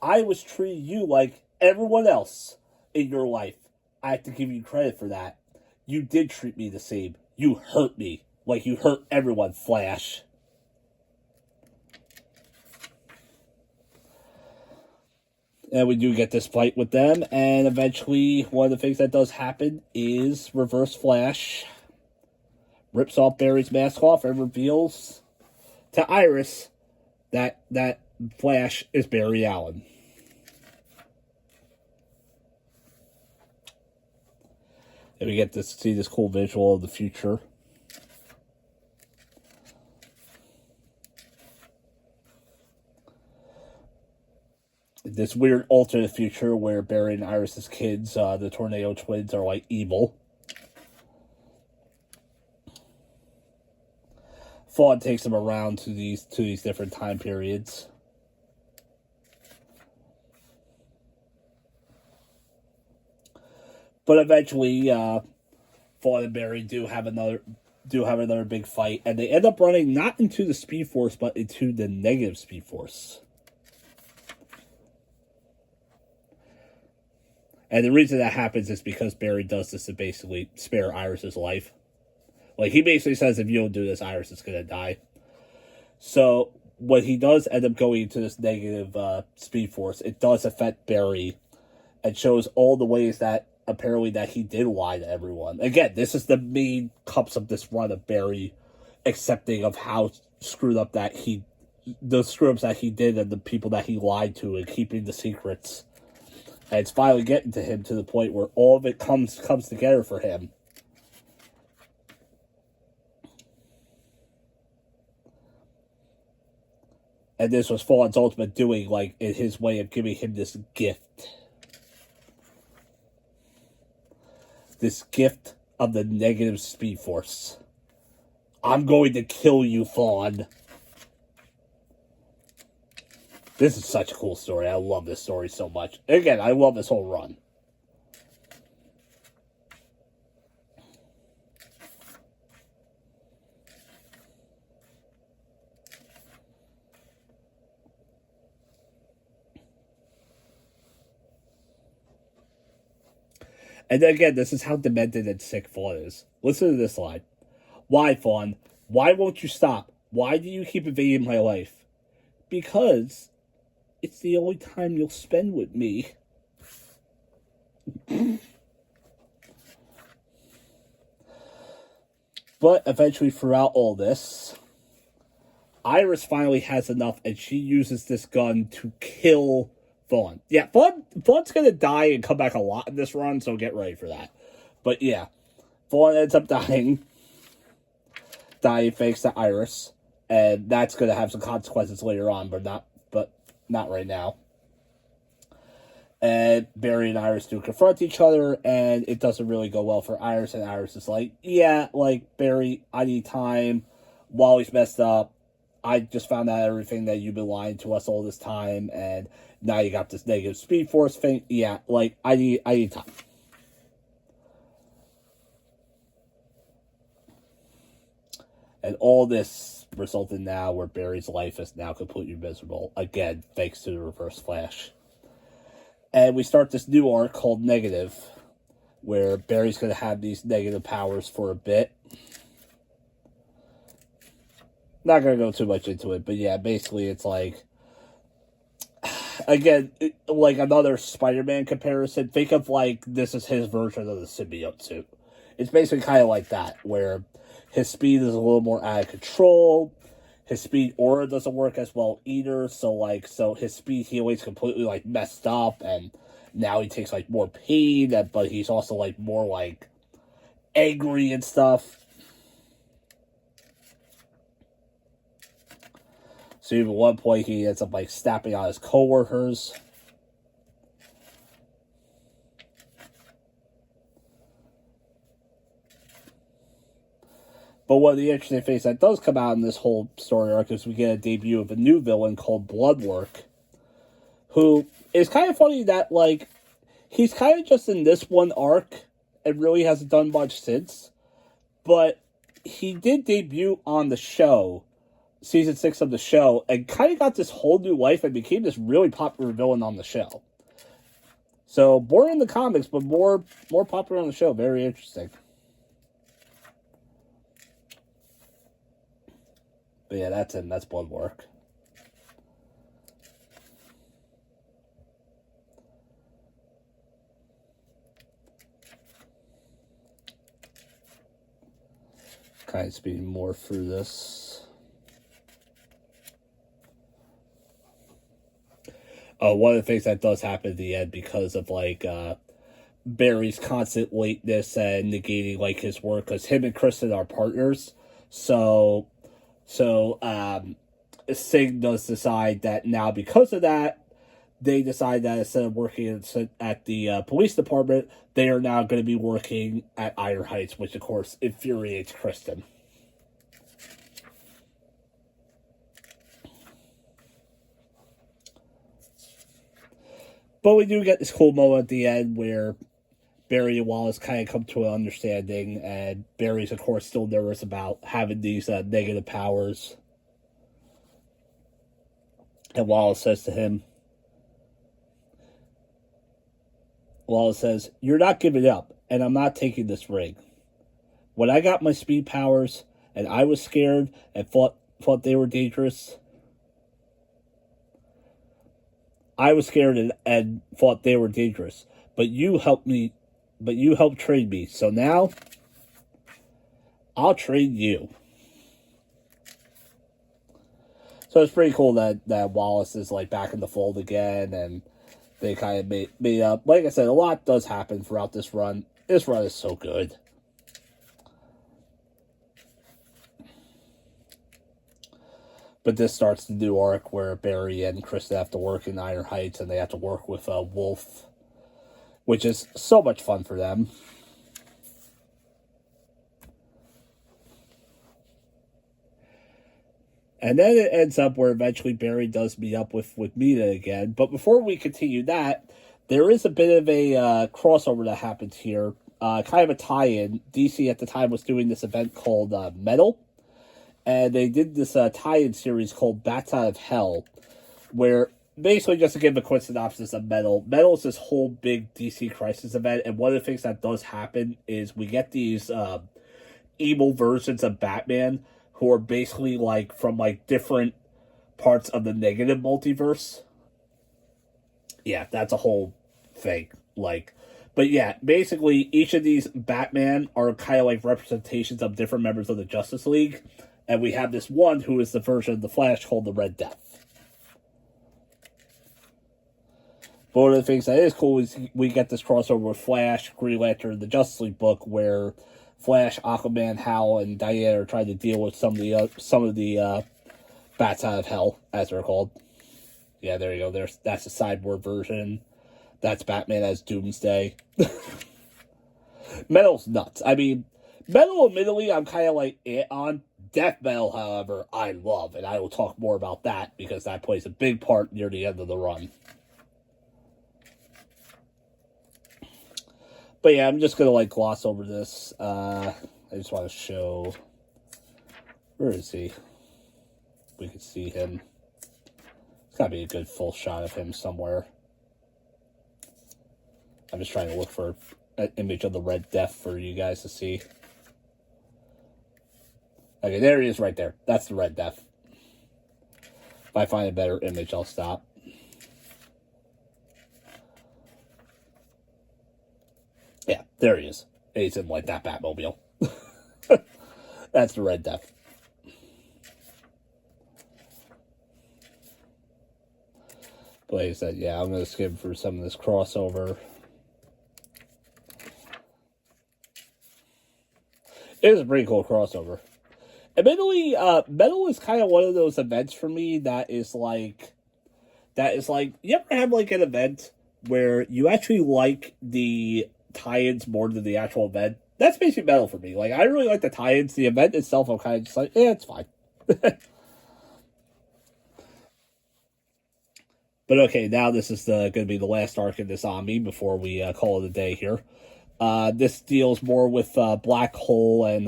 I was treating you like everyone else in your life. I have to give you credit for that. You did treat me the same. You hurt me like you hurt everyone, Flash. And we do get this fight with them, and eventually one of the things that does happen is Reverse Flash rips off Barry's mask off and reveals to Iris that Flash is Barry Allen. And we get to see this cool visual of the future. This weird alternate future where Barry and Iris's kids, the Tornado Twins, are like evil. Fawn takes them around to these different time periods. But eventually, Fawn and Barry do have another big fight, and they end up running not into the Speed Force, but into the negative Speed Force. And the reason that happens is because Barry does this to basically spare Iris's life. Like, he basically says, if you don't do this, Iris is going to die. So, when he does end up going into this negative Speed Force, it does affect Barry and shows all the ways that apparently that he did lie to everyone. Again, this is the main cups of this run of Barry accepting of how screwed up that the screw-ups that he did and the people that he lied to and keeping the secrets. And it's finally getting to him to the point where all of it comes together for him. And this was Fawn's ultimate doing, like, in his way of giving him this gift. This gift of the negative Speed Force. I'm going to kill you, Fawn. This is such a cool story. I love this story so much. Again, I love this whole run. And again, this is how demented and sick Fawn is. Listen to this line. Why, Fawn? Why won't you stop? Why do you keep invading my life? Because it's the only time you'll spend with me. But eventually, throughout all this, Iris finally has enough, and she uses this gun to kill Fawn. Yeah, Fawn's gonna die and come back a lot in this run, so get ready for that. But yeah, Fawn ends up dying thanks to Iris, and that's gonna have some consequences later on, but not right now. And Barry and Iris do confront each other, and it doesn't really go well for Iris, and Iris is like, yeah, like, Barry, I need time. Wally's messed up. I just found out everything that you've been lying to us all this time, and now you got this negative Speed Force thing. Yeah, like, I need time. And all this resulted now where Barry's life is now completely miserable. Again, thanks to the Reverse Flash. And we start this new arc called Negative, where Barry's going to have these negative powers for a bit. Not going to go too much into it, but yeah, basically it's like again, like another Spider-Man comparison, think of like this is his version of the symbiote suit. It's basically kind of like that, where his speed is a little more out of control. His speed aura doesn't work as well either, so his speed healing is completely like messed up, and now he takes like more pain, but he's also like more like angry and stuff. So even at one point he ends up like snapping on his coworkers. But one of the interesting things that does come out in this whole story arc is we get a debut of a new villain called Bloodwork, who is kind of funny that, like, he's kind of just in this one arc and really hasn't done much since. But he did debut on the show, season 6 of the show, and kind of got this whole new life and became this really popular villain on the show. So, born in the comics, but more popular on the show. Very interesting. But yeah, that's him. That's Bloodwork. Kind of speeding more through this. One of the things that does happen at the end because of like Barry's constant lateness and negating like his work, because him and Kristen are partners. So Sig does decide that now because of that, they decide that instead of working at the police department, they are now going to be working at Iron Heights, which of course infuriates Kristen. But we do get this cool moment at the end where Barry and Wallace kind of come to an understanding, and Barry's, of course, still nervous about having these negative powers. And Wallace says, "You're not giving up, and I'm not taking this ring. When I got my speed powers, and I was scared and thought they were dangerous, I was scared and thought they were dangerous. But you helped train me. So now, I'll train you." So it's pretty cool that Wallace is like back in the fold again, and they kind of made up. Like I said, a lot does happen throughout this run. This run is so good. But this starts the new arc where Barry and Kristen have to work in Iron Heights, and they have to work with Wolf, which is so much fun for them. And then it ends up where eventually Barry does meet up with Mina again. But before we continue that, there is a bit of a crossover that happens here. Kind of a tie-in. DC at the time was doing this event called Metal. And they did this tie-in series called Bats Out of Hell, where basically, just to give a quick synopsis of Metal is this whole big DC Crisis event, and one of the things that does happen is we get these evil versions of Batman who are basically like from like different parts of the negative multiverse. Yeah, that's a whole thing. But yeah, basically each of these Batman are kind of like representations of different members of the Justice League. And we have this one who is the version of the Flash called the Red Death. But one of the things that is cool is we get this crossover with Flash, Green Lantern, the Justice League book, where Flash, Aquaman, Hal, and Diana are trying to deal with some of the Bats Out of Hell, as they're called. Yeah, there you go. That's the sideboard version. That's Batman as Doomsday. Metal's nuts. I mean, Metal, admittedly, I'm kind of like on. Death Metal, however, I love, and I will talk more about that because that plays a big part near the end of the run. But yeah, I'm just going to like gloss over this. I just want to show... Where is he? We can see him. There's got to be a good full shot of him somewhere. I'm just trying to look for an image of the Red Death for you guys to see. Okay, there he is right there. That's the Red Death. If I find a better image, I'll stop. Yeah, there he is. He's in like that Batmobile. That's the Red Death. But like I said, yeah, I'm going to skip for some of this crossover. It is a pretty cool crossover. Admittedly, Metal is kind of one of those events for me that is like, you ever have like an event where you actually like the tie-ins more than the actual event? That's basically Metal for me. Like, I really like the tie-ins. The event itself, I'm kind of just like, it's fine. But okay, now this is going to be the last arc in this Omni before we call it a day here. This deals more with Black Hole and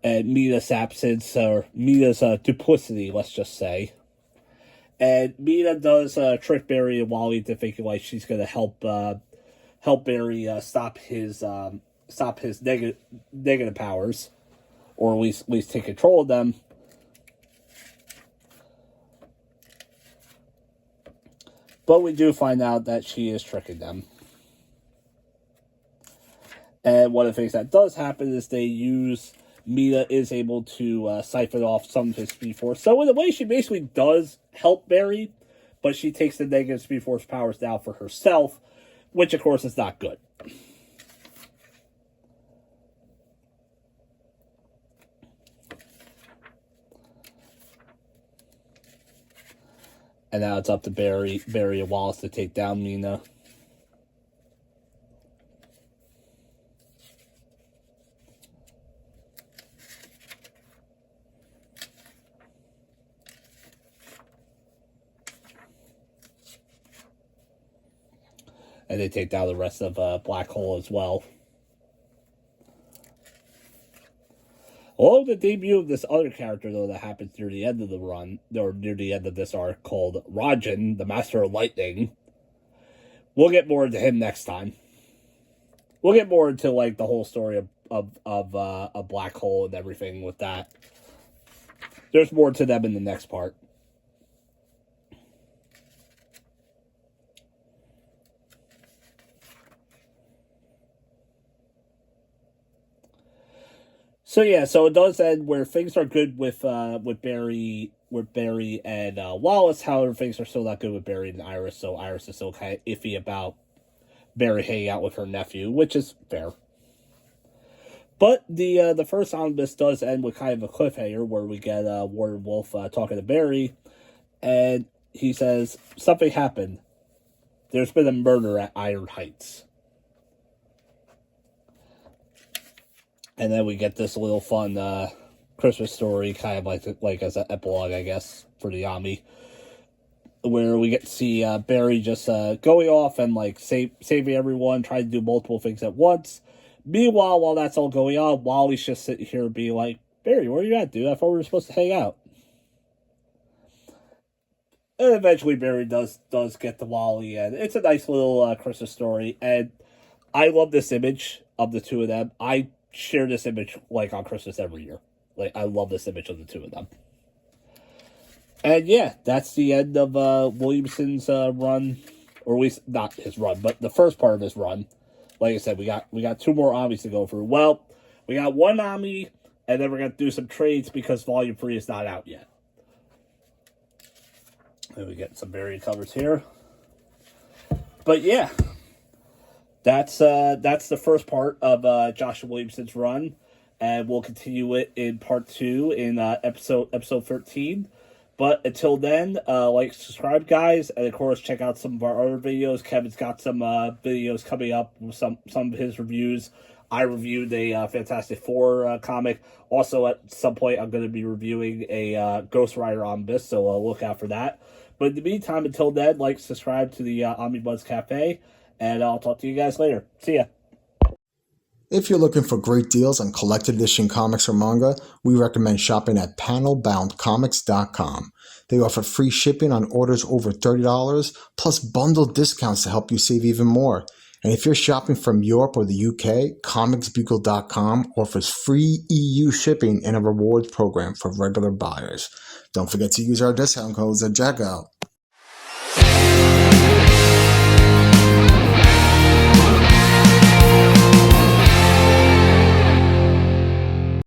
Mita's absence, or Mita's duplicity, let's just say. And Mita does trick Barry and Wally into thinking like she's going to help Barry stop his negative powers, or at least take control of them. But we do find out that she is tricking them. And one of the things that does happen is Mita is able to siphon off some of his Speed Force. So in a way, she basically does help Barry, but she takes the negative Speed Force powers down for herself, which of course is not good. And now it's up to Barry and Wallace to take down Mina. And they take down the rest of Black Hole as well. Although the debut of this other character, though, that happens near the end of the run, or near the end of this arc, called Rajan, the Master of Lightning. We'll get more into him next time. We'll get more into like the whole story of a Black Hole and everything with that. There's more to them in the next part. So yeah, so it does end where things are good with Barry and Wallace. However, things are still not good with Barry and Iris. So Iris is still kind of iffy about Barry hanging out with her nephew, which is fair. But the first omnibus does end with kind of a cliffhanger where we get Warden Wolf talking to Barry, and he says something happened. There's been a murder at Iron Heights. And then we get this little fun Christmas story, kind of like as an epilogue, I guess, for the Omni, where we get to see Barry just going off and like saving everyone, trying to do multiple things at once. Meanwhile, while that's all going on, Wally's just sitting here being like, Barry, where are you at, dude? I thought we were supposed to hang out. And eventually Barry does get to Wally, and it's a nice little Christmas story. And I love this image of the two of them. I share this image like on Christmas every year. Like, I love this image of the two of them. And yeah, that's the end of Williamson's run, or at least not his run, but the first part of his run. Like I said, we got two more Omnis to go through. Well, we got one Omni, and then we're gonna do some trades because Volume 3 is not out yet. And we get some variant covers here. But yeah, that's the first part of Joshua Williamson's run, and we'll continue it in part 2 in episode 13. But until then, like, subscribe, guys, and of course check out some of our other videos. Kevin's got some videos coming up with some of his reviews. I reviewed a Fantastic Four comic. Also, at some point, I'm going to be reviewing a Ghost Rider Omnibus, so look out for that. But in the meantime, until then, like, subscribe to the Omnibus Cafe, and I'll talk to you guys later. See ya. If you're looking for great deals on collected edition comics or manga, we recommend shopping at panelboundcomics.com. They offer free shipping on orders over $30, plus bundle discounts to help you save even more. And if you're shopping from Europe or the UK, comicsbugle.com offers free EU shipping and a rewards program for regular buyers. Don't forget to use our discount codes at checkout.